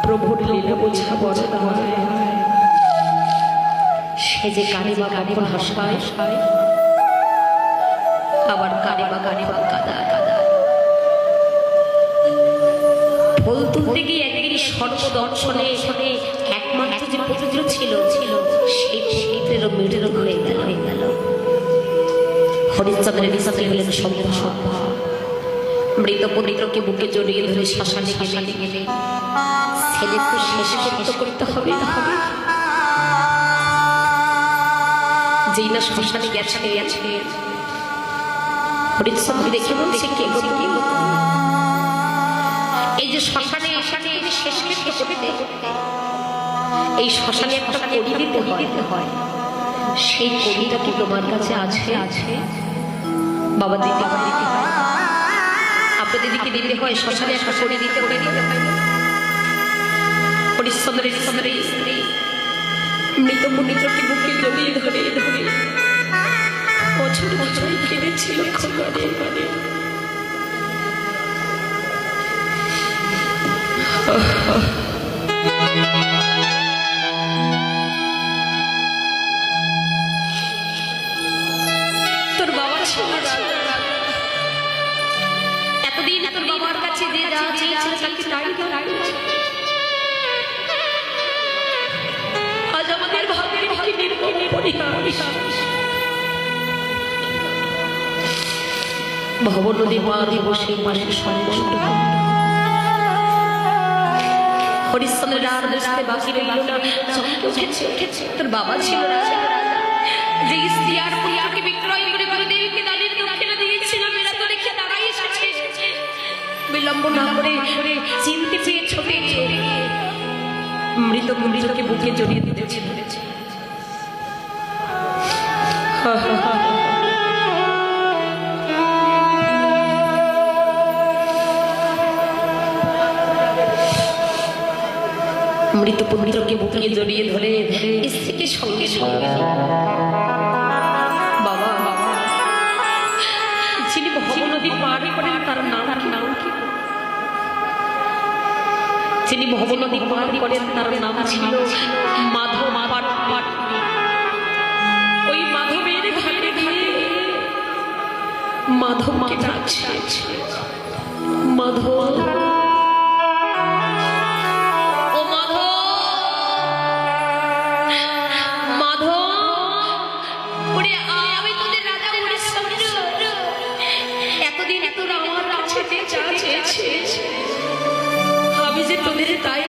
প্রভুর লীলা বোঝা বড় দায়। সে যে কানে বা কখন হাসায়, আবার কানে বা কাদা কাদা। ফুল তুলতে গিয়ে একদিন সর্বদর্শনে একমাত্র যে পবিত্র ছিল সেই পবিত্রেরও মেটেরও হয়ে গেল। হরিশ্চন্দ্রের সাথে হলেন সম্ভব। মৃত পবিত্রকে বুকে জড়িয়ে ধরে শ্মশানে গেলে ছেলে তো শেষ করতে হবে। যেই না শ্মশানে গেছে হরিশ্চন্দ্র দেখে বলছে কে এই যে শ্মশানে শেষ করতে এই শ্মশানে একটা কড়ি দিতে হয়। সেই কড়িটা কি তোমার কাছে আছে? বাবা দিতে হয়, আপনার দিদিকে দিতে হয়। শ্মশানে একটা কড়ি দিতে হয়। হরিশ্চন্দ্রের স্ত্রী মৃত পবিত্রকে বুকে জড়িয়ে ধরে বছর কেঁদেছিল। তোর বাবা ছিল এতদিন তোর বাবার কাছে যে যা চেয়েছিল তাই আজ আমাদের ভাগ্যের নির্মম পরিহাস। ভবনদী মা দিবসে মাসে সম্বন্ধ হরিশ্চন্দ্রের আর বুঝতে বাকি রইল না। উঠেছে তোর বাবা ছিল রাজা, যে স্ত্রী আর পুত্রকে বিক্রয় করে গুরুদেবকে দানের দক্ষিণা দিয়েছিল। মেলা তো দেখে তারাই এসেছে। বিলম্ব না করে চিনতে পেয়ে ছোটে মৃত পবিত্রকে বুকে জড়িয়ে দিতেছে। মৃত পবিত্রকে বুকে জড়িয়ে ধরে স্ত্রীকে সঙ্গে বাবা যিনি ভবনদী পার করেন তার নাম কি? যিনি ভবনদী পার করেন তার নাম ছিল মাধব। ওই মাধবের ঘাটে মাধবকে ডাকছে। মাধব